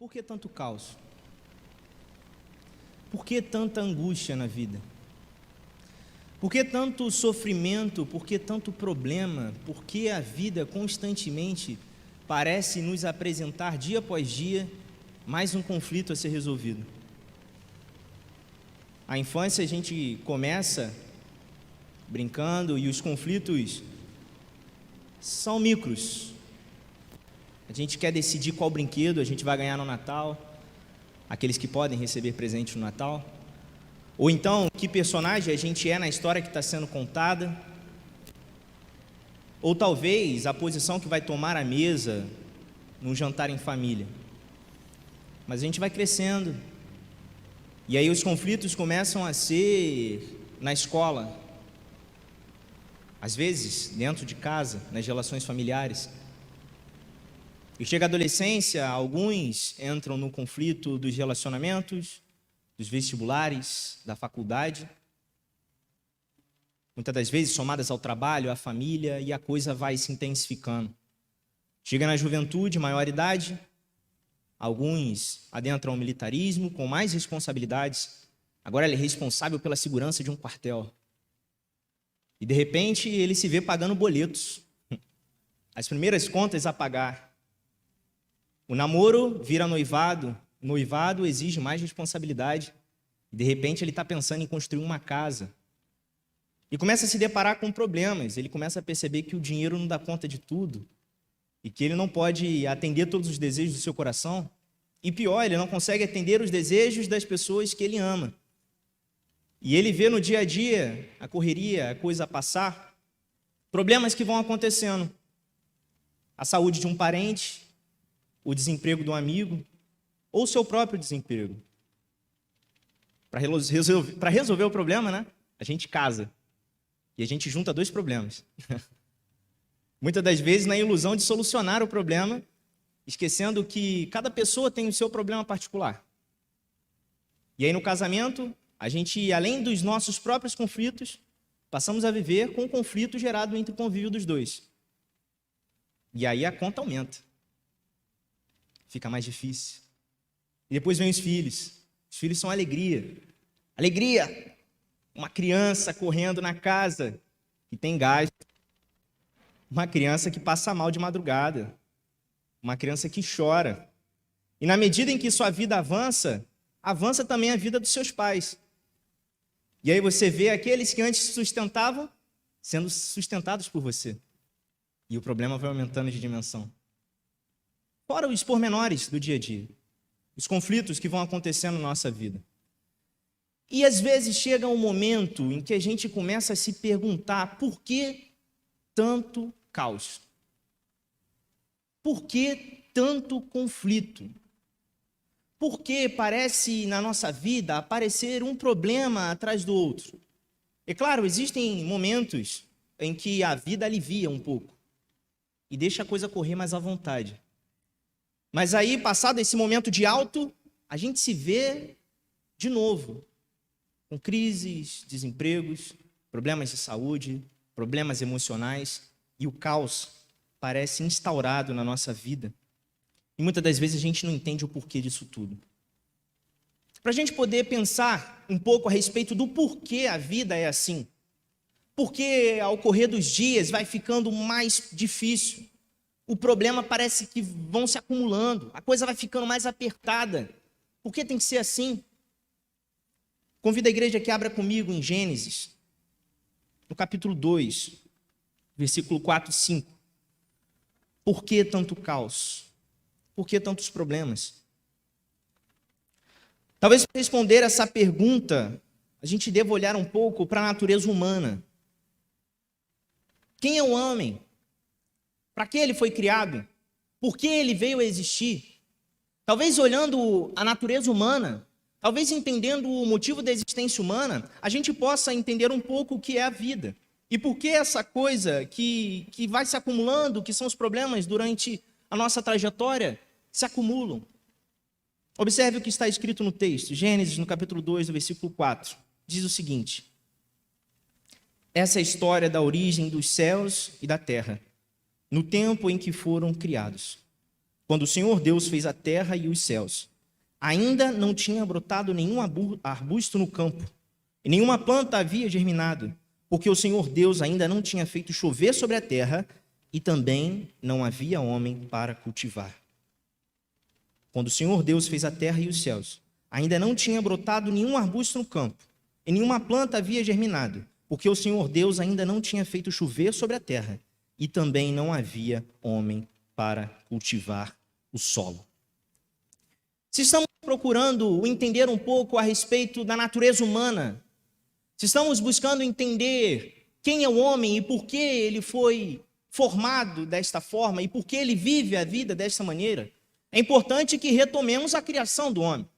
Por que tanto caos? Por que tanta angústia na vida? Por que tanto sofrimento? Por que tanto problema? Por que a vida constantemente parece nos apresentar dia após dia mais um conflito a ser resolvido? A infância a gente começa brincando e os conflitos são micros. A gente quer decidir qual brinquedo a gente vai ganhar no Natal, aqueles que podem receber presente no Natal, ou então que personagem a gente é na história que está sendo contada, ou talvez a posição que vai tomar à mesa num jantar em família. Mas a gente vai crescendo, e aí os conflitos começam a ser na escola, às vezes dentro de casa, nas relações familiares. E chega a adolescência, alguns entram no conflito dos relacionamentos, dos vestibulares, da faculdade, muitas das vezes somadas ao trabalho, à família, e a coisa vai se intensificando. Chega na juventude, maioridade, alguns adentram o militarismo com mais responsabilidades. Agora ele é responsável pela segurança de um quartel. E de repente ele se vê pagando boletos, as primeiras contas a pagar. O namoro vira noivado, o noivado exige mais responsabilidade. E de repente ele está pensando em construir uma casa. E começa a se deparar com problemas, ele começa a perceber que o dinheiro não dá conta de tudo. E que ele não pode atender todos os desejos do seu coração. E pior, ele não consegue atender os desejos das pessoas que ele ama. E ele vê no dia a dia a correria, a coisa a passar, problemas que vão acontecendo. A saúde de um parente, o desemprego de um amigo, ou o seu próprio desemprego. Para resolver o problema, né? A gente casa. E a gente junta dois problemas. Muitas das vezes na ilusão de solucionar o problema, esquecendo que cada pessoa tem o seu problema particular. E aí no casamento, a gente, além dos nossos próprios conflitos, passamos a viver com o conflito gerado entre o convívio dos dois. E aí a conta aumenta. Fica mais difícil. E depois vem os filhos. Os filhos são alegria. Alegria! Uma criança correndo na casa que tem gás. Uma criança que passa mal de madrugada. Uma criança que chora. E na medida em que sua vida avança, avança também a vida dos seus pais. E aí você vê aqueles que antes se sustentavam sendo sustentados por você. E o problema vai aumentando de dimensão. Fora os pormenores do dia a dia. Os conflitos que vão acontecendo na nossa vida. E às vezes chega um momento em que a gente começa a se perguntar por que tanto caos? Por que tanto conflito? Por que parece na nossa vida aparecer um problema atrás do outro? É claro, existem momentos em que a vida alivia um pouco e deixa a coisa correr mais à vontade. Mas aí, passado esse momento de alto, a gente se vê de novo com crises, desempregos, problemas de saúde, problemas emocionais, e o caos parece instaurado na nossa vida. E muitas das vezes a gente não entende o porquê disso tudo. Para a gente poder pensar um pouco a respeito do porquê a vida é assim, porque ao correr dos dias vai ficando mais difícil, o problema parece que vão se acumulando, a coisa vai ficando mais apertada. Por que tem que ser assim? Convido a igreja que abra comigo em Gênesis, no capítulo 2, versículo 4 e 5. Por que tanto caos? Por que tantos problemas? Talvez para responder essa pergunta, a gente deva olhar um pouco para a natureza humana. Quem é o homem? Para que ele foi criado? Por que ele veio a existir? Talvez olhando a natureza humana, talvez entendendo o motivo da existência humana, a gente possa entender um pouco o que é a vida. E por que essa coisa que vai se acumulando, que são os problemas durante a nossa trajetória, se acumulam. Observe o que está escrito no texto, Gênesis, no capítulo 2, no versículo 4. Diz o seguinte: essa é a história da origem dos céus e da terra, no tempo em que foram criados. quando o Senhor Deus fez a terra e os céus, ainda não tinha brotado nenhum arbusto no campo, e nenhuma planta havia germinado, porque o Senhor Deus ainda não tinha feito chover sobre a terra, e também não havia homem para cultivar. Quando o Senhor Deus fez a terra e os céus, ainda não tinha brotado nenhum arbusto no campo, e nenhuma planta havia germinado, porque o Senhor Deus ainda não tinha feito chover sobre a terra, e também não havia homem para cultivar o solo. Se estamos procurando entender um pouco a respeito da natureza humana, se estamos buscando entender quem é o homem e por que ele foi formado desta forma e por que ele vive a vida desta maneira, é importante que retomemos a criação do homem.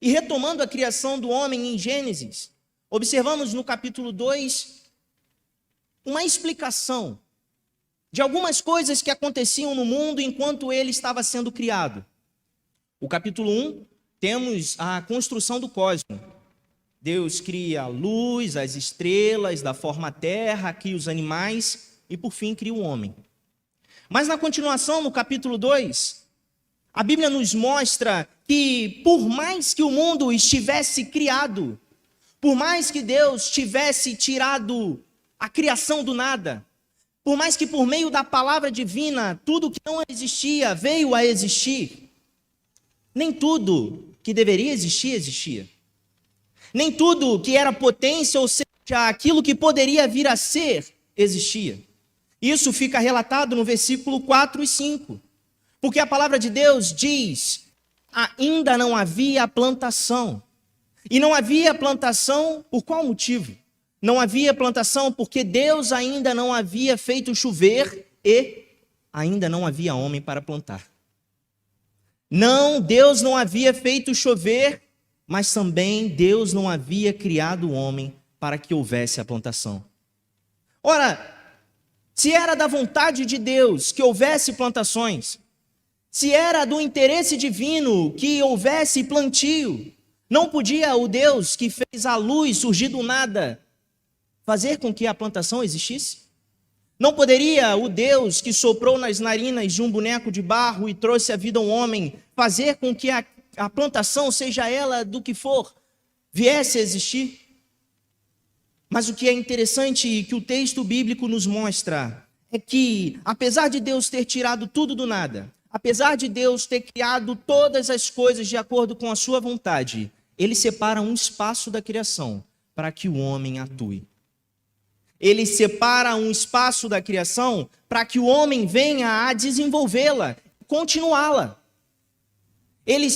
E retomando a criação do homem em Gênesis, observamos no capítulo 2 uma explicação de algumas coisas que aconteciam no mundo enquanto ele estava sendo criado. O capítulo 1, temos a construção do cosmos. Deus cria a luz, as estrelas, da forma terra, cria os animais e, por fim, cria o homem. Mas na continuação, no capítulo 2, a Bíblia nos mostra que, por mais que o mundo estivesse criado, por mais que Deus tivesse tirado a criação do nada, por mais que por meio da palavra divina, tudo que não existia veio a existir, nem tudo que deveria existir, existia. Nem tudo que era potência, ou seja, aquilo que poderia vir a ser, existia. Isso fica relatado no versículo 4 e 5. Porque a palavra de Deus diz: ainda não havia plantação. E não havia plantação por qual motivo? Não havia plantação porque Deus ainda não havia feito chover e ainda não havia homem para plantar. Não, Deus não havia feito chover, mas também Deus não havia criado o homem para que houvesse a plantação. Ora, se era da vontade de Deus que houvesse plantações, se era do interesse divino que houvesse plantio, não podia o Deus que fez a luz surgir do nada fazer com que a plantação existisse? Não poderia o Deus que soprou nas narinas de um boneco de barro e trouxe a vida a um homem fazer com que a plantação, seja ela do que for, viesse a existir? Mas o que é interessante e que o texto bíblico nos mostra é que, apesar de Deus ter tirado tudo do nada, apesar de Deus ter criado todas as coisas de acordo com a sua vontade, ele separa um espaço da criação para que o homem atue. Ele separa um espaço da criação para que o homem venha a desenvolvê-la, continuá-la. Ele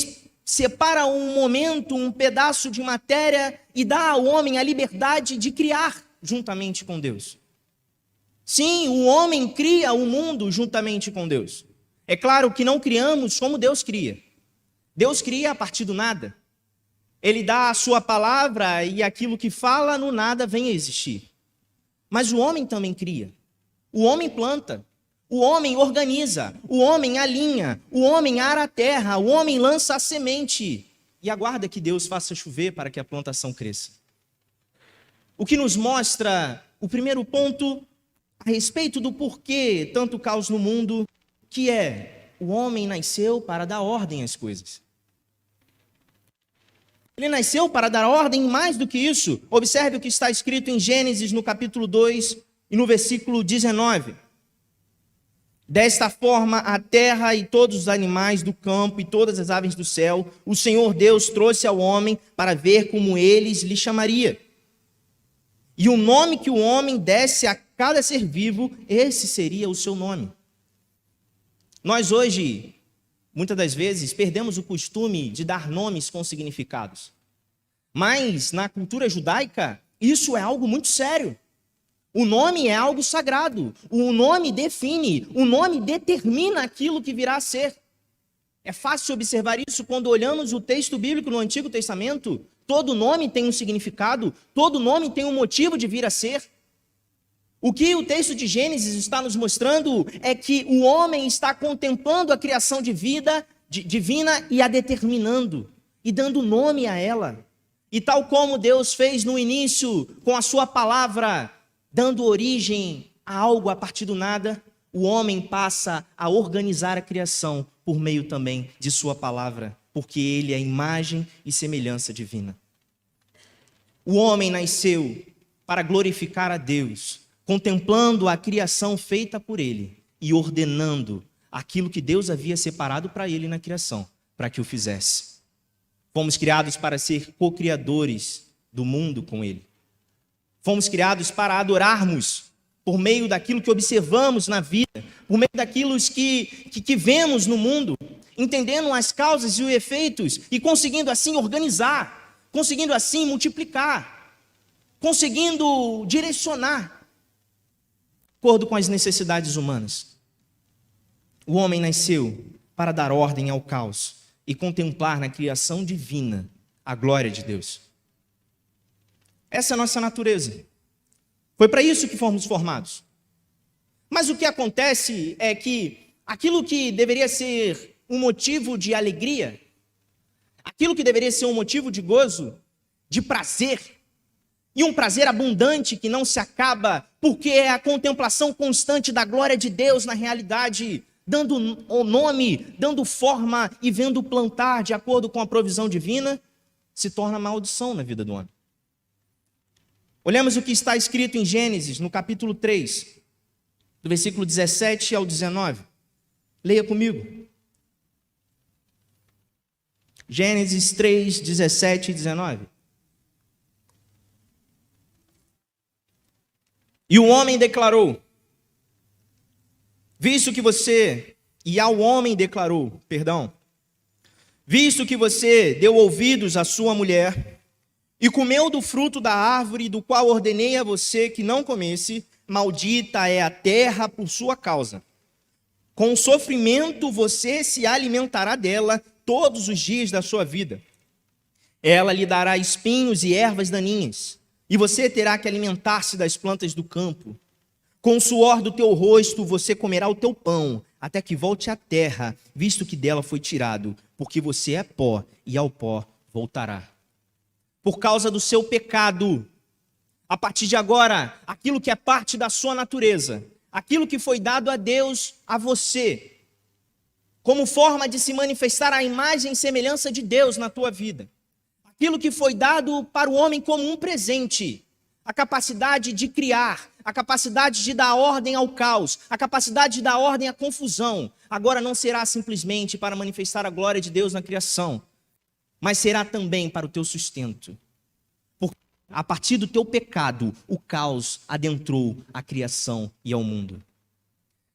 separa um momento, um pedaço de matéria e dá ao homem a liberdade de criar juntamente com Deus. Sim, o homem cria o mundo juntamente com Deus. É claro que não criamos como Deus cria. Deus cria a partir do nada. Ele dá a sua palavra e aquilo que fala no nada vem a existir. Mas o homem também cria. O homem planta. O homem organiza. O homem alinha. O homem ara a terra. O homem lança a semente. E aguarda que Deus faça chover para que a plantação cresça. O que nos mostra o primeiro ponto a respeito do porquê tanto caos no mundo, que é: o homem nasceu para dar ordem às coisas. Ele nasceu para dar ordem, mais do que isso. Observe o que está escrito em Gênesis, no capítulo 2 e no versículo 19. Desta forma, a terra e todos os animais do campo e todas as aves do céu, o Senhor Deus trouxe ao homem para ver como eles lhe chamaria. E o nome que o homem desse a cada ser vivo, esse seria o seu nome. Nós hoje, muitas das vezes, perdemos o costume de dar nomes com significados. Mas, na cultura judaica, isso é algo muito sério. O nome é algo sagrado. O nome define, o nome determina aquilo que virá a ser. É fácil observar isso quando olhamos o texto bíblico no Antigo Testamento. Todo nome tem um significado, todo nome tem um motivo de vir a ser. O que o texto de Gênesis está nos mostrando é que o homem está contemplando a criação de vida divina e a determinando, e dando nome a ela. E tal como Deus fez no início com a sua palavra, dando origem a algo a partir do nada, o homem passa a organizar a criação por meio também de sua palavra, porque ele é a imagem e semelhança divina. O homem nasceu para glorificar a Deus, contemplando a criação feita por ele e ordenando aquilo que Deus havia separado para ele na criação, para que o fizesse. Fomos criados para ser co-criadores do mundo com ele. Fomos criados para adorarmos por meio daquilo que observamos na vida, por meio daquilo que vemos no mundo, entendendo as causas e os efeitos e conseguindo assim organizar, conseguindo assim multiplicar, conseguindo direcionar, de acordo com as necessidades humanas. O homem nasceu para dar ordem ao caos e contemplar na criação divina a glória de Deus. Essa é a nossa natureza. Foi para isso que fomos formados. Mas o que acontece é que aquilo que deveria ser um motivo de alegria, aquilo que deveria ser um motivo de gozo, de prazer, e um prazer abundante que não se acaba, porque é a contemplação constante da glória de Deus na realidade, dando o nome, dando forma e vendo plantar de acordo com a provisão divina, se torna maldição na vida do homem. Olhamos o que está escrito em Gênesis, no capítulo 3, do versículo 17 ao 19. Leia comigo. Gênesis 3, 17 e 19. E o homem declarou, visto que você deu ouvidos à sua mulher e comeu do fruto da árvore do qual ordenei a você que não comesse, maldita é a terra por sua causa. Com sofrimento você se alimentará dela todos os dias da sua vida. Ela lhe dará espinhos e ervas daninhas, e você terá que alimentar-se das plantas do campo. Com o suor do teu rosto você comerá o teu pão, até que volte à terra, visto que dela foi tirado, porque você é pó, e ao pó voltará. Por causa do seu pecado, a partir de agora, aquilo que é parte da sua natureza, aquilo que foi dado a Deus, a você, como forma de se manifestar a imagem e semelhança de Deus na tua vida, aquilo que foi dado para o homem como um presente, a capacidade de criar, a capacidade de dar ordem ao caos, a capacidade de dar ordem à confusão, agora não será simplesmente para manifestar a glória de Deus na criação, mas será também para o teu sustento. Porque a partir do teu pecado, o caos adentrou a criação e ao mundo.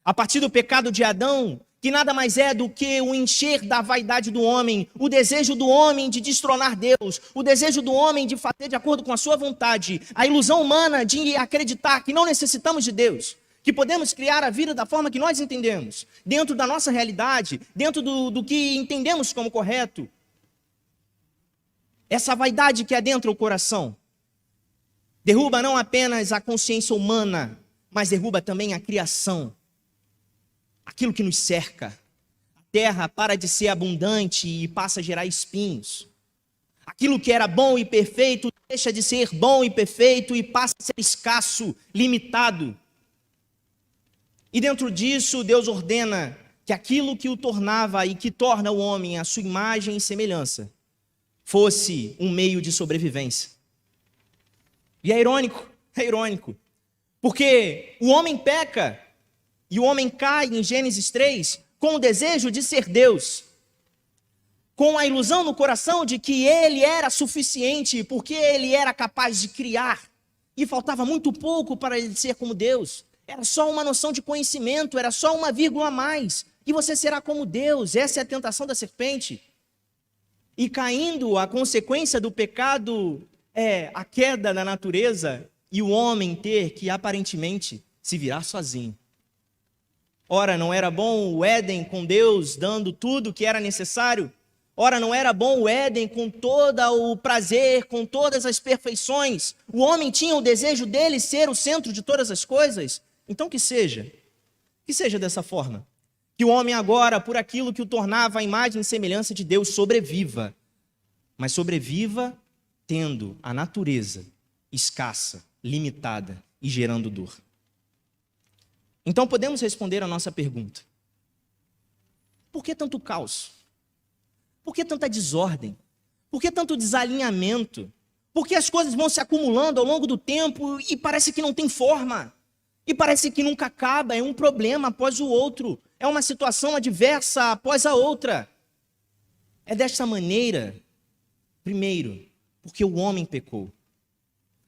A partir do pecado de Adão, que nada mais é do que o encher da vaidade do homem, o desejo do homem de destronar Deus, o desejo do homem de fazer de acordo com a sua vontade, a ilusão humana de acreditar que não necessitamos de Deus, que podemos criar a vida da forma que nós entendemos, dentro da nossa realidade, dentro do que entendemos como correto. Essa vaidade que adentra o coração derruba não apenas a consciência humana, mas derruba também a criação, aquilo que nos cerca. A terra para de ser abundante e passa a gerar espinhos. Aquilo que era bom e perfeito deixa de ser bom e perfeito e passa a ser escasso, limitado. E dentro disso, Deus ordena que aquilo que o tornava e que torna o homem a sua imagem e semelhança fosse um meio de sobrevivência. E é irônico, porque o homem peca e o homem cai em Gênesis 3 com o desejo de ser Deus, com a ilusão no coração de que ele era suficiente, porque ele era capaz de criar, e faltava muito pouco para ele ser como Deus. Era só uma noção de conhecimento, era só uma vírgula a mais, e você será como Deus. Essa é a tentação da serpente. E caindo, a consequência do pecado é a queda da natureza e o homem ter que aparentemente se virar sozinho. Ora, não era bom o Éden com Deus dando tudo o que era necessário? Ora, não era bom o Éden com todo o prazer, com todas as perfeições? O homem tinha o desejo dele ser o centro de todas as coisas? Então que seja dessa forma. Que o homem agora, por aquilo que o tornava a imagem e semelhança de Deus, sobreviva. Mas sobreviva tendo a natureza escassa, limitada e gerando dor. Então podemos responder a nossa pergunta: por que tanto caos? Por que tanta desordem? Por que tanto desalinhamento? Por que as coisas vão se acumulando ao longo do tempo e parece que não tem forma? E parece que nunca acaba, é um problema após o outro, é uma situação adversa após a outra. É desta maneira, primeiro, porque o homem pecou.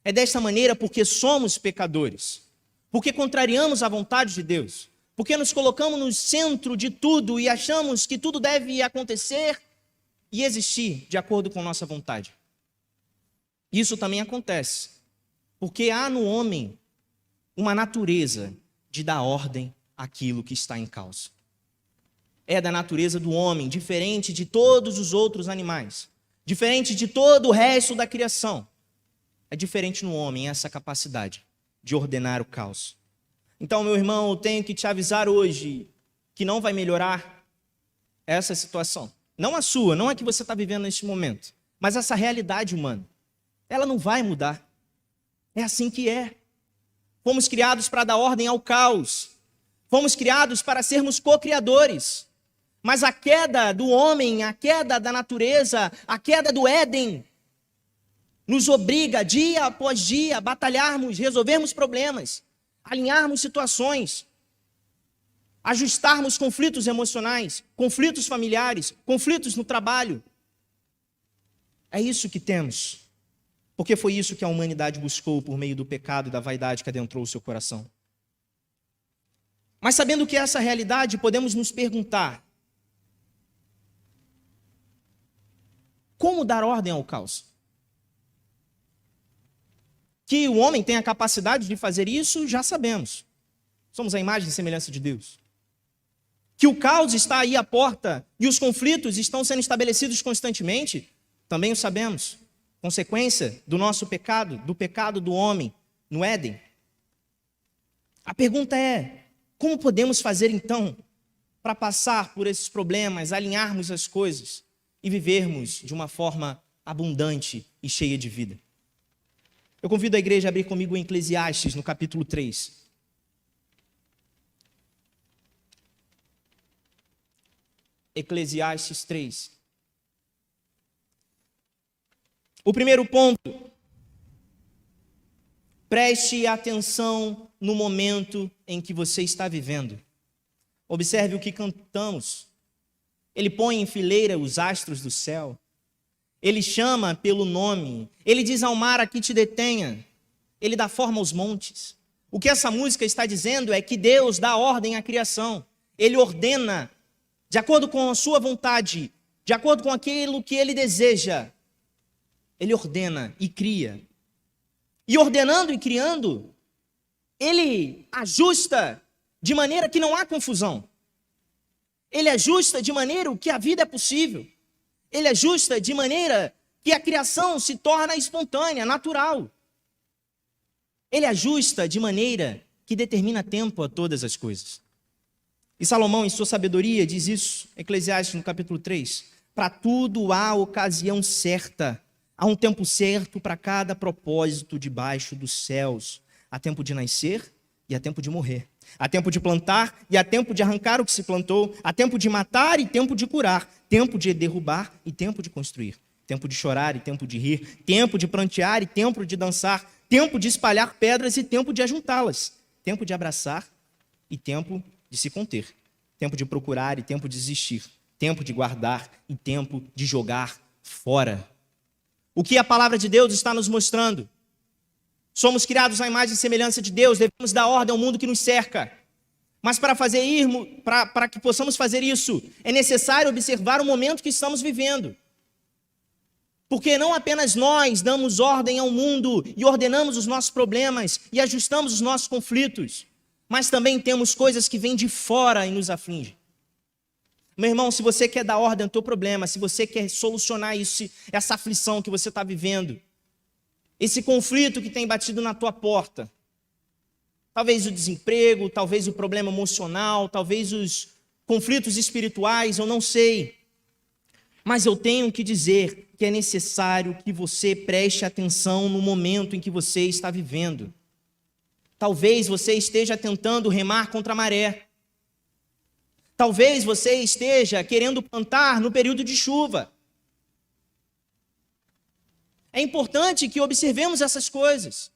É desta maneira porque somos pecadores. Porque contrariamos a vontade de Deus. Porque nos colocamos no centro de tudo e achamos que tudo deve acontecer e existir de acordo com nossa vontade. Isso também acontece porque há no homem uma natureza de dar ordem àquilo que está em causa. É da natureza do homem, diferente de todos os outros animais, diferente de todo o resto da criação. É diferente no homem essa capacidade de ordenar o caos. Então, meu irmão, eu tenho que te avisar hoje que não vai melhorar essa situação. Não a sua, não a que você está vivendo neste momento, mas essa realidade humana. Ela não vai mudar. É assim que é. Fomos criados para dar ordem ao caos. Fomos criados para sermos co-criadores. Mas a queda do homem, a queda da natureza, a queda do Éden, nos obriga, dia após dia, a batalharmos, resolvermos problemas, alinharmos situações, ajustarmos conflitos emocionais, conflitos familiares, conflitos no trabalho. É isso que temos. Porque foi isso que a humanidade buscou por meio do pecado e da vaidade que adentrou o seu coração. Mas sabendo que essa realidade, podemos nos perguntar: como dar ordem ao caos? Que o homem tem a capacidade de fazer isso, já sabemos. Somos a imagem e semelhança de Deus. Que o caos está aí à porta e os conflitos estão sendo estabelecidos constantemente, também o sabemos. Consequência do nosso pecado, do pecado do homem no Éden. A pergunta é: como podemos fazer então para passar por esses problemas, alinharmos as coisas e vivermos de uma forma abundante e cheia de vida? Eu convido a igreja a abrir comigo em Eclesiastes, no capítulo 3. Eclesiastes 3. O primeiro ponto: preste atenção no momento em que você está vivendo. Observe o que cantamos. Ele põe em fileira os astros do céu. Ele chama pelo nome. Ele diz ao mar: aqui te detenha. Ele dá forma aos montes. O que essa música está dizendo é que Deus dá ordem à criação. Ele ordena de acordo com a sua vontade, de acordo com aquilo que ele deseja. Ele ordena e cria. E ordenando e criando, ele ajusta de maneira que não há confusão. Ele ajusta de maneira que a vida é possível. Ele ajusta de maneira que a criação se torna espontânea, natural. Ele ajusta de maneira que determina tempo a todas as coisas. E Salomão, em sua sabedoria, diz isso, Eclesiastes, no capítulo 3. Para tudo há ocasião certa. Há um tempo certo para cada propósito debaixo dos céus. Há tempo de nascer e há tempo de morrer. Há tempo de plantar e há tempo de arrancar o que se plantou. Há tempo de matar e tempo de curar. Tempo de derrubar e tempo de construir. Tempo de chorar e tempo de rir. Tempo de prantear e tempo de dançar. Tempo de espalhar pedras e tempo de ajuntá-las. Tempo de abraçar e tempo de se conter. Tempo de procurar e tempo de desistir. Tempo de guardar e tempo de jogar fora. O que a palavra de Deus está nos mostrando? Somos criados à imagem e semelhança de Deus, devemos dar ordem ao mundo que nos cerca. Mas para que possamos fazer isso, é necessário observar o momento que estamos vivendo. Porque não apenas nós damos ordem ao mundo e ordenamos os nossos problemas e ajustamos os nossos conflitos, mas também temos coisas que vêm de fora e nos afligem. Meu irmão, se você quer dar ordem ao teu problema, se você quer solucionar isso, essa aflição que você está vivendo, esse conflito que tem batido na tua porta, talvez o desemprego, talvez o problema emocional, talvez os conflitos espirituais, eu não sei. Mas eu tenho que dizer que é necessário que você preste atenção no momento em que você está vivendo. Talvez você esteja tentando remar contra a maré. Talvez você esteja querendo plantar no período de chuva. É importante que observemos essas coisas.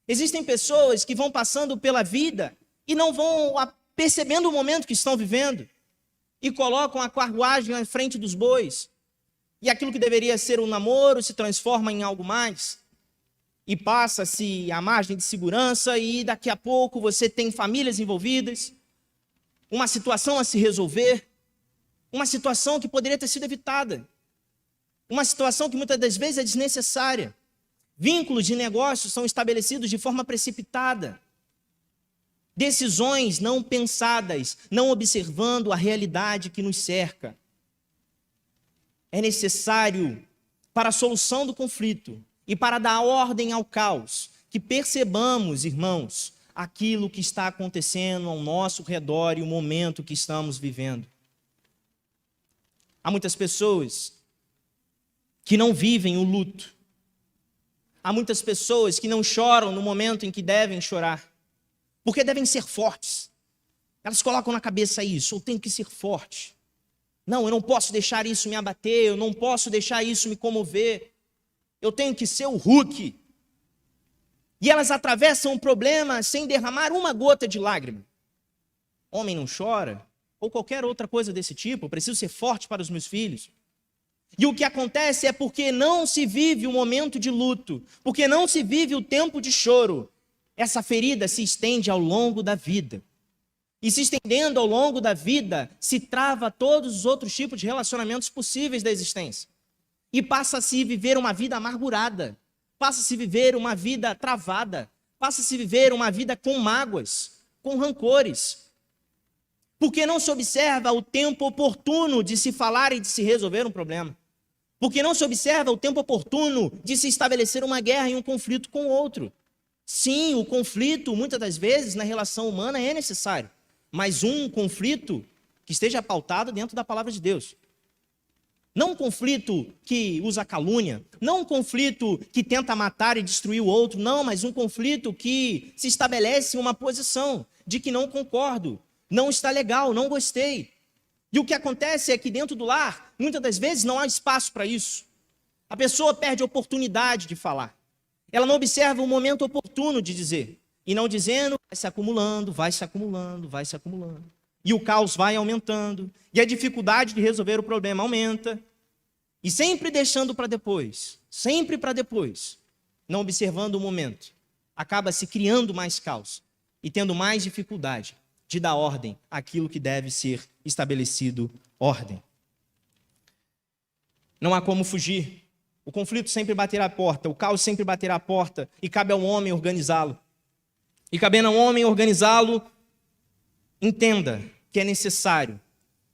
Existem pessoas que vão passando pela vida e não vão percebendo o momento que estão vivendo e colocam a carruagem à frente dos bois. E aquilo que deveria ser um namoro se transforma em algo mais. E passa-se a margem de segurança e daqui a pouco você tem famílias envolvidas, uma situação a se resolver, uma situação que poderia ter sido evitada, uma situação que muitas das vezes é desnecessária. Vínculos de negócios são estabelecidos de forma precipitada. Decisões não pensadas, não observando a realidade que nos cerca. É necessário, para a solução do conflito e para dar ordem ao caos, que percebamos, irmãos, aquilo que está acontecendo ao nosso redor e o momento que estamos vivendo. Há muitas pessoas que não vivem o luto. Há muitas pessoas que não choram no momento em que devem chorar, porque devem ser fortes. Elas colocam na cabeça isso: eu tenho que ser forte. Não, eu não posso deixar isso me abater, eu não posso deixar isso me comover. Eu tenho que ser o Hulk. E elas atravessam o problema sem derramar uma gota de lágrima. Homem não chora, ou qualquer outra coisa desse tipo, eu preciso ser forte para os meus filhos. E o que acontece é porque não se vive o momento de luto, porque não se vive o tempo de choro, essa ferida se estende ao longo da vida. E se estendendo ao longo da vida, se trava todos os outros tipos de relacionamentos possíveis da existência. E passa-se a viver uma vida amargurada, passa-se a viver uma vida travada, passa-se a viver uma vida com mágoas, com rancores. Porque não se observa o tempo oportuno de se falar e de se resolver um problema. Porque não se observa o tempo oportuno de se estabelecer uma guerra e um conflito com o outro. Sim, o conflito, muitas das vezes, na relação humana é necessário. Mas um conflito que esteja pautado dentro da palavra de Deus. Não um conflito que usa calúnia, não um conflito que tenta matar e destruir o outro, não, mas um conflito que se estabelece uma posição de que não concordo, não está legal, não gostei. E o que acontece é que dentro do lar, muitas das vezes não há espaço para isso. A pessoa perde a oportunidade de falar. Ela não observa o momento oportuno de dizer. E não dizendo, vai se acumulando, vai se acumulando, vai se acumulando. E o caos vai aumentando. E a dificuldade de resolver o problema aumenta. E sempre deixando para depois, sempre para depois, não observando o momento. Acaba se criando mais caos e tendo mais dificuldade de dar ordem àquilo que deve ser estabelecido ordem. Não há como fugir. O conflito sempre baterá a porta, o caos sempre baterá a porta e cabe ao homem organizá-lo. E cabendo ao homem organizá-lo, entenda que é necessário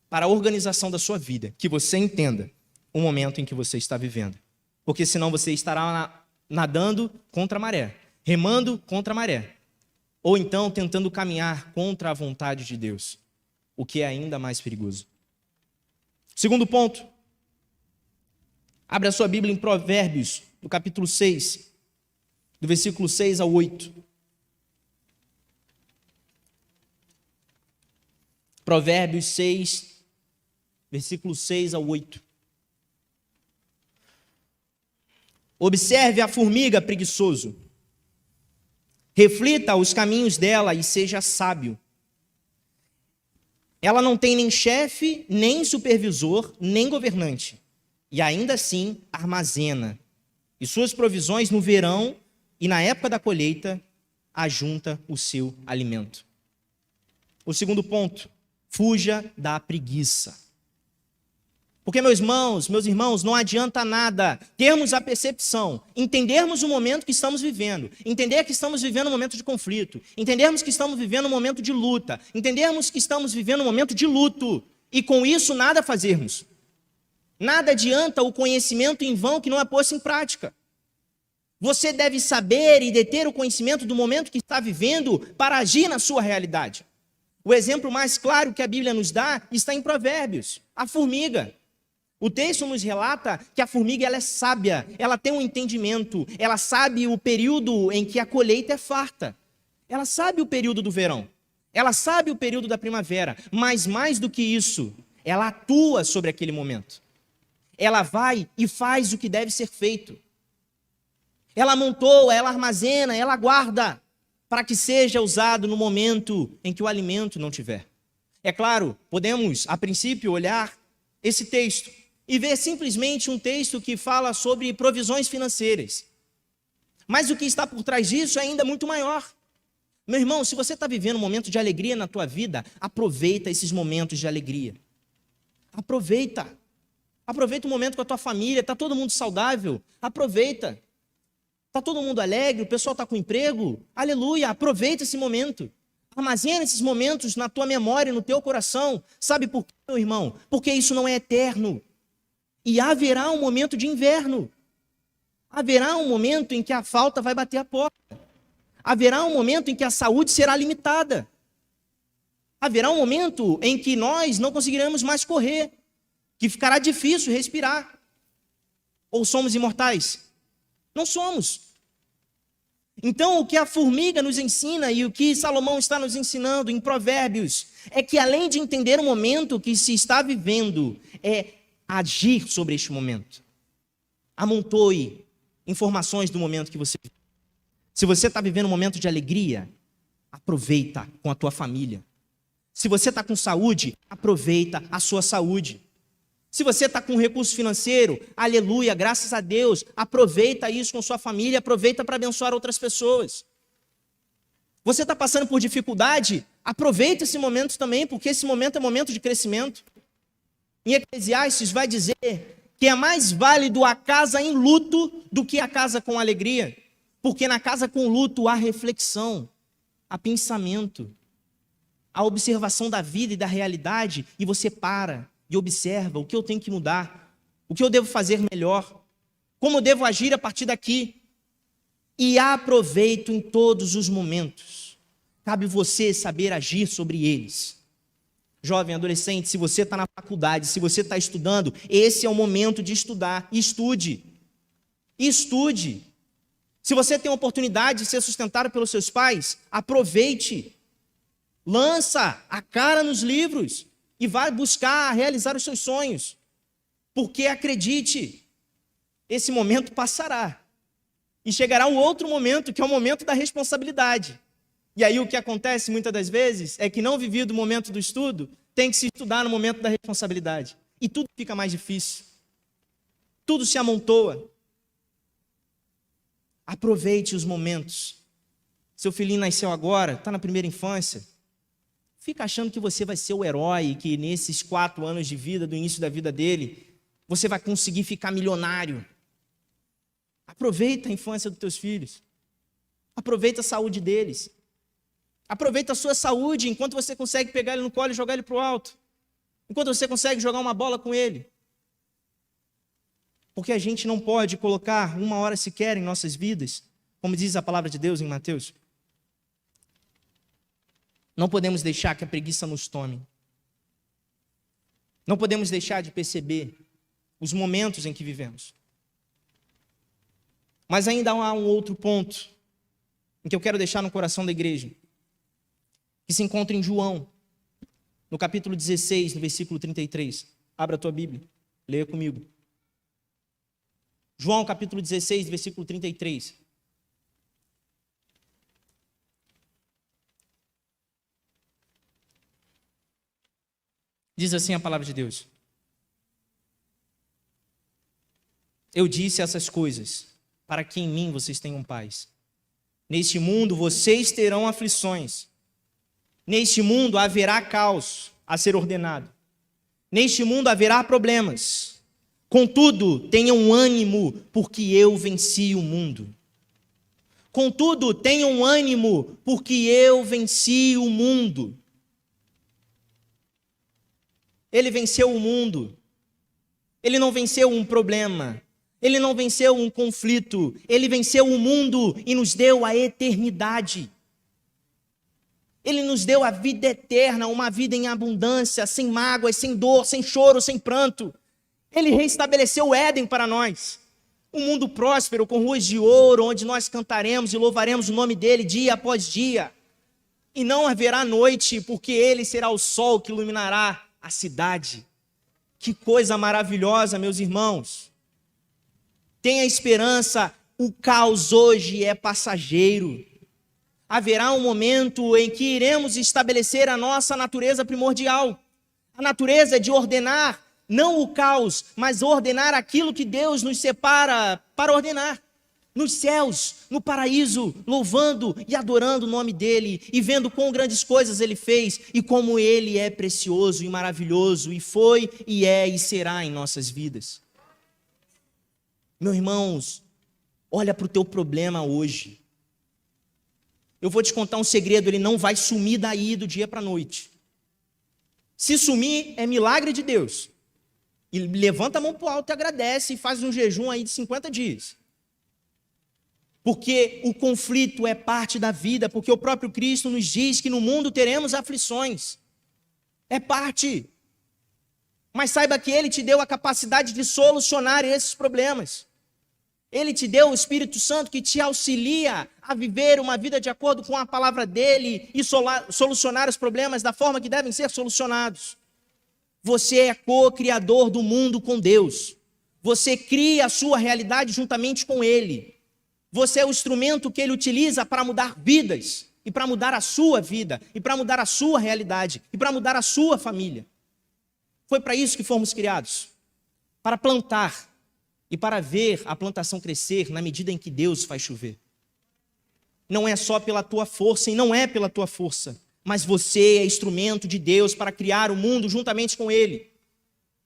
para a organização da sua vida que você entenda o momento em que você está vivendo. Porque senão você estará nadando contra a maré, remando contra a maré. Ou então tentando caminhar contra a vontade de Deus, o que é ainda mais perigoso. Segundo ponto, abra a sua Bíblia em Provérbios, no capítulo 6, do versículo 6 ao 8. Provérbios 6, versículo 6 ao 8. Observe a formiga, preguiçoso. Reflita os caminhos dela e seja sábio. Ela não tem nem chefe, nem supervisor, nem governante. E ainda assim armazena. E suas provisões no verão e na época da colheita ajunta o seu alimento. O segundo ponto, fuja da preguiça. Porque, meus irmãos, não adianta nada termos a percepção, entendermos o momento que estamos vivendo, entender que estamos vivendo um momento de conflito, entendermos que estamos vivendo um momento de luta, entendermos que estamos vivendo um momento de luto, e com isso nada fazermos. Nada adianta o conhecimento em vão que não é posto em prática. Você deve saber e deter o conhecimento do momento que está vivendo para agir na sua realidade. O exemplo mais claro que a Bíblia nos dá está em Provérbios, a formiga. O texto nos relata que a formiga ela é sábia, ela tem um entendimento, ela sabe o período em que a colheita é farta. Ela sabe o período do verão. Ela sabe o período da primavera. Mas mais do que isso, ela atua sobre aquele momento. Ela vai e faz o que deve ser feito. Ela amontoa, ela armazena, ela guarda para que seja usado no momento em que o alimento não tiver. É claro, podemos, a princípio, olhar esse texto e ver simplesmente um texto que fala sobre provisões financeiras. Mas o que está por trás disso é ainda muito maior. Meu irmão, se você está vivendo um momento de alegria na tua vida, aproveita esses momentos de alegria. Aproveita. Aproveita o momento com a tua família, está todo mundo saudável, aproveita. Está todo mundo alegre, o pessoal está com emprego, aleluia, aproveita esse momento. Armazena esses momentos na tua memória, no teu coração. Sabe por quê, meu irmão? Porque isso não é eterno. E haverá um momento de inverno. Haverá um momento em que a falta vai bater a porta. Haverá um momento em que a saúde será limitada. Haverá um momento em que nós não conseguiremos mais correr, que ficará difícil respirar. Ou somos imortais? Não somos. Então, o que a formiga nos ensina e o que Salomão está nos ensinando em Provérbios é que, além de entender o momento que se está vivendo, é agir sobre este momento. Amontoe informações do momento que você vive. Se você está vivendo um momento de alegria, aproveita com a tua família. Se você está com saúde, aproveita a sua saúde. Se você está com recurso financeiro, aleluia, graças a Deus, aproveita isso com sua família, aproveita para abençoar outras pessoas. Você está passando por dificuldade, aproveita esse momento também, porque esse momento é momento de crescimento. Em Eclesiastes vai dizer que é mais válido a casa em luto do que a casa com alegria, porque na casa com luto há reflexão, há pensamento, há observação da vida e da realidade, e você para e observa o que eu tenho que mudar, o que eu devo fazer melhor, como eu devo agir a partir daqui. E aproveito em todos os momentos. Cabe você saber agir sobre eles. Jovem, adolescente, se você está na faculdade, se você está estudando, esse é o momento de estudar. Estude. Estude. Se você tem a oportunidade de ser sustentado pelos seus pais, aproveite. Lança a cara nos livros. E vai buscar realizar os seus sonhos. Porque acredite, esse momento passará. E chegará um outro momento, que é o momento da responsabilidade. E aí o que acontece muitas das vezes é que não vivido o momento do estudo, tem que se estudar no momento da responsabilidade. E tudo fica mais difícil. Tudo se amontoa. Aproveite os momentos. Seu filhinho nasceu agora, está na primeira infância. Fica achando que você vai ser o herói, que nesses 4 anos de vida, do início da vida dele, você vai conseguir ficar milionário. Aproveita a infância dos teus filhos. Aproveita a saúde deles. Aproveita a sua saúde enquanto você consegue pegar ele no colo e jogar ele para o alto. Enquanto você consegue jogar uma bola com ele. Porque a gente não pode colocar 1 hora sequer em nossas vidas, como diz a palavra de Deus em Mateus. Não podemos deixar que a preguiça nos tome. Não podemos deixar de perceber os momentos em que vivemos. Mas ainda há um outro ponto em que eu quero deixar no coração da igreja, que se encontra em João, no capítulo 16, no versículo 33. Abra a tua Bíblia, leia comigo. João, capítulo 16, versículo 33. Diz assim a palavra de Deus: eu disse essas coisas para que em mim vocês tenham paz. Neste mundo vocês terão aflições. Neste mundo haverá caos a ser ordenado. Neste mundo haverá problemas. Contudo, tenham ânimo, porque eu venci o mundo. Contudo, tenham ânimo, porque eu venci o mundo. Ele venceu o mundo. Ele não venceu um problema. Ele não venceu um conflito. Ele venceu o mundo e nos deu a eternidade. Ele nos deu a vida eterna, uma vida em abundância, sem mágoas, sem dor, sem choro, sem pranto. Ele restabeleceu o Éden para nós. Um mundo próspero, com ruas de ouro, onde nós cantaremos e louvaremos o nome dele dia após dia. E não haverá noite, porque ele será o sol que iluminará a cidade. Que coisa maravilhosa, meus irmãos. Tenha esperança, o caos hoje é passageiro. Haverá um momento em que iremos estabelecer a nossa natureza primordial. A natureza é de ordenar, não o caos, mas ordenar aquilo que Deus nos separa para ordenar. Nos céus, no paraíso, louvando e adorando o nome dEle e vendo quão grandes coisas Ele fez e como Ele é precioso e maravilhoso e foi e é e será em nossas vidas. Meus irmãos, olha para o teu problema hoje. Eu vou te contar um segredo, ele não vai sumir daí do dia para a noite. Se sumir, é milagre de Deus. E levanta a mão para o alto e agradece e faz um jejum aí de 50 dias. Porque o conflito é parte da vida, porque o próprio Cristo nos diz que no mundo teremos aflições. É parte. Mas saiba que Ele te deu a capacidade de solucionar esses problemas. Ele te deu o Espírito Santo que te auxilia a viver uma vida de acordo com a palavra dEle e solucionar os problemas da forma que devem ser solucionados. Você é co-criador do mundo com Deus. Você cria a sua realidade juntamente com Ele. Você é o instrumento que Ele utiliza para mudar vidas, e para mudar a sua vida, e para mudar a sua realidade, e para mudar a sua família. Foi para isso que fomos criados, para plantar, e para ver a plantação crescer na medida em que Deus faz chover. Não é só pela tua força, e não é pela tua força, mas você é instrumento de Deus para criar o mundo juntamente com Ele.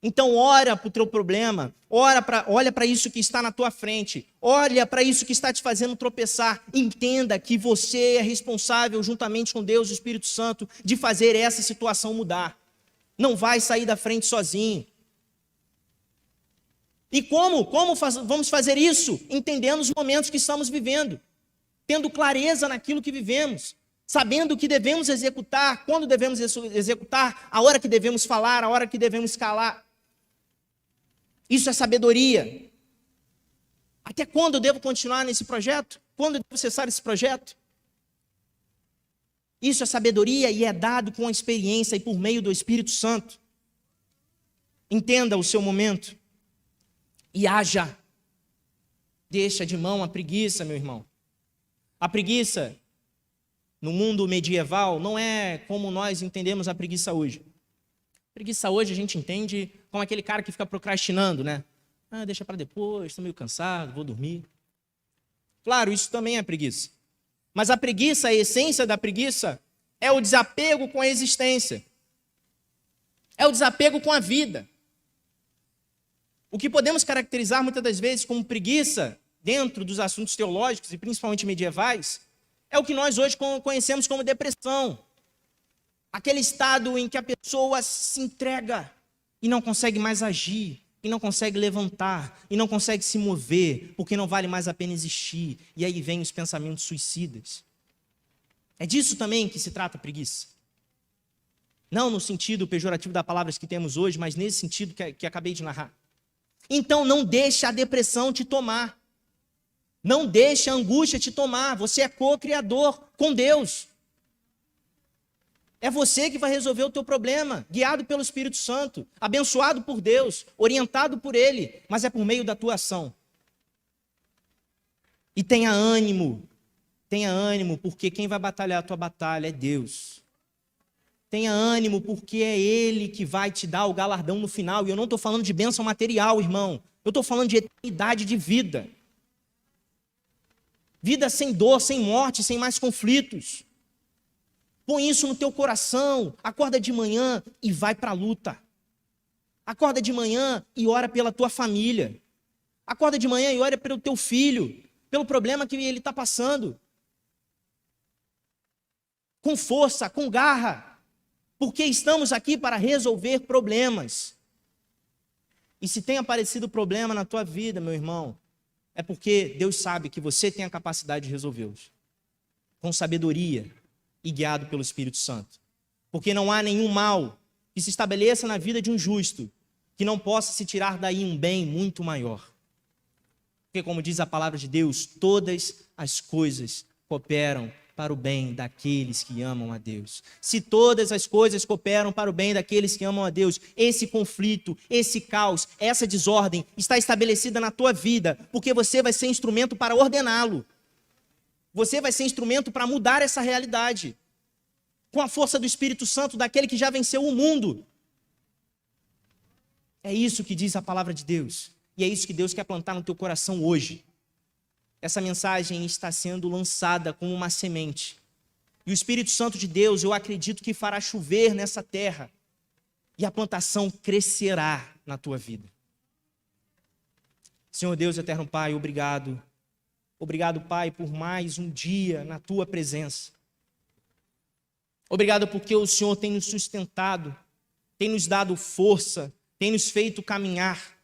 Então ora para o teu problema, olha para isso que está na tua frente, olha para isso que está te fazendo tropeçar, entenda que você é responsável juntamente com Deus e o Espírito Santo de fazer essa situação mudar. Não vai sair da frente sozinho. E vamos fazer isso? Entendendo os momentos que estamos vivendo, tendo clareza naquilo que vivemos, sabendo o que devemos executar, quando devemos executar, a hora que devemos falar, a hora que devemos calar. Isso é sabedoria. Até quando eu devo continuar nesse projeto? Quando eu devo cessar esse projeto? Isso é sabedoria e é dado com a experiência e por meio do Espírito Santo. Entenda o seu momento e haja. Deixa de mão a preguiça, meu irmão. A preguiça, no mundo medieval, não é como nós entendemos a preguiça hoje. Preguiça hoje a gente entende como aquele cara que fica procrastinando, né? Deixa para depois, estou meio cansado, vou dormir. Claro, isso também é preguiça. Mas a preguiça, a essência da preguiça, é o desapego com a existência. É o desapego com a vida. O que podemos caracterizar muitas das vezes como preguiça, dentro dos assuntos teológicos e principalmente medievais, é o que nós hoje conhecemos como depressão. Aquele estado em que a pessoa se entrega e não consegue mais agir, e não consegue levantar, e não consegue se mover, porque não vale mais a pena existir. E aí vem os pensamentos suicidas. É disso também que se trata a preguiça. Não no sentido pejorativo das palavras que temos hoje, mas nesse sentido que acabei de narrar. Então não deixe a depressão te tomar. Não deixe a angústia te tomar. Você é co-criador com Deus. É você que vai resolver o teu problema, guiado pelo Espírito Santo, abençoado por Deus, orientado por Ele, mas é por meio da tua ação. E tenha ânimo, porque quem vai batalhar a tua batalha é Deus. Tenha ânimo, porque é Ele que vai te dar o galardão no final. E eu não estou falando de bênção material, irmão. Eu estou falando de eternidade de vida. Vida sem dor, sem morte, sem mais conflitos. Põe isso no teu coração, acorda de manhã e vai para a luta. Acorda de manhã e ora pela tua família. Acorda de manhã e ora pelo teu filho, pelo problema que ele está passando. Com força, com garra, porque estamos aqui para resolver problemas. E se tem aparecido problema na tua vida, meu irmão, é porque Deus sabe que você tem a capacidade de resolvê-los. Com sabedoria e guiado pelo Espírito Santo. Porque não há nenhum mal que se estabeleça na vida de um justo que não possa se tirar daí um bem muito maior. Porque como diz a palavra de Deus, todas as coisas cooperam para o bem daqueles que amam a Deus. Se todas as coisas cooperam para o bem daqueles que amam a Deus, esse conflito, esse caos, essa desordem está estabelecida na tua vida, porque você vai ser instrumento para ordená-lo. Você vai ser instrumento para mudar essa realidade. Com a força do Espírito Santo, daquele que já venceu o mundo. É isso que diz a palavra de Deus. E é isso que Deus quer plantar no teu coração hoje. Essa mensagem está sendo lançada como uma semente. E o Espírito Santo de Deus, eu acredito que fará chover nessa terra. E a plantação crescerá na tua vida. Senhor Deus, eterno Pai, obrigado. Obrigado, Pai, por mais um dia na tua presença. Obrigado porque o Senhor tem nos sustentado, tem nos dado força, tem nos feito caminhar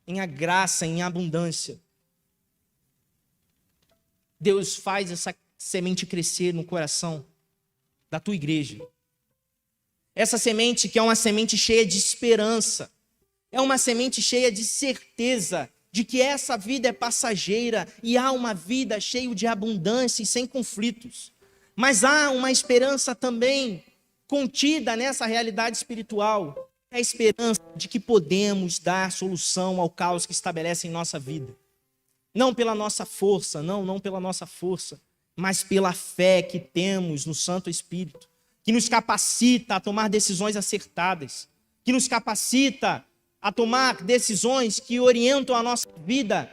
em a graça, em abundância. Deus, faz essa semente crescer no coração da tua igreja. Essa semente que é uma semente cheia de esperança, é uma semente cheia de certeza de que essa vida é passageira e há uma vida cheia de abundância e sem conflitos. Mas há uma esperança também contida nessa realidade espiritual. É a esperança de que podemos dar solução ao caos que estabelece em nossa vida. Não pela nossa força, não pela nossa força, mas pela fé que temos no Santo Espírito, que nos capacita a tomar decisões acertadas, que nos capacita a tomar decisões que orientam a nossa vida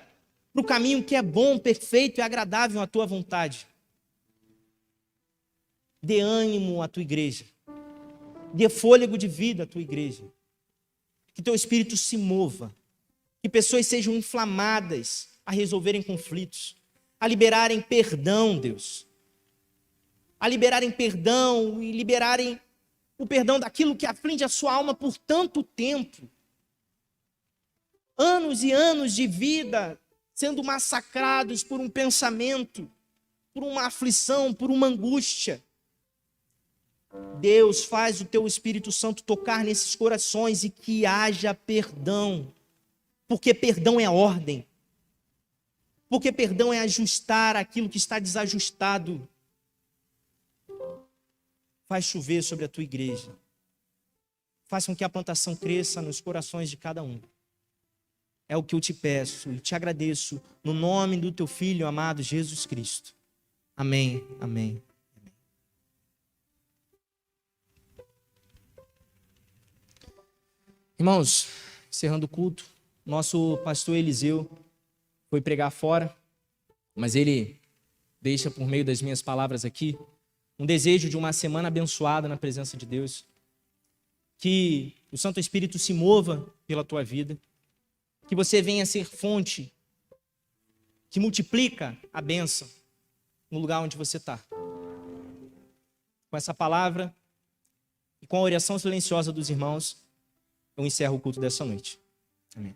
para o caminho que é bom, perfeito e agradável à tua vontade. Dê ânimo à tua igreja. Dê fôlego de vida à tua igreja. Que teu espírito se mova. Que pessoas sejam inflamadas a resolverem conflitos. A liberarem perdão, Deus. A liberarem perdão e liberarem o perdão daquilo que aflige a sua alma por tanto tempo. Anos e anos de vida sendo massacrados por um pensamento, por uma aflição, por uma angústia. Deus, faz o teu Espírito Santo tocar nesses corações e que haja perdão. Porque perdão é ordem. Porque perdão é ajustar aquilo que está desajustado. Faz chover sobre a tua igreja. Faz com que a plantação cresça nos corações de cada um. É o que eu te peço e te agradeço no nome do teu Filho amado Jesus Cristo. Amém, amém. Irmãos, encerrando o culto, nosso pastor Eliseu foi pregar fora, mas ele deixa por meio das minhas palavras aqui um desejo de uma semana abençoada na presença de Deus, que o Santo Espírito se mova pela tua vida, que você venha ser fonte que multiplica a bênção no lugar onde você está. Com essa palavra e com a oração silenciosa dos irmãos, eu encerro o culto dessa noite. Amém.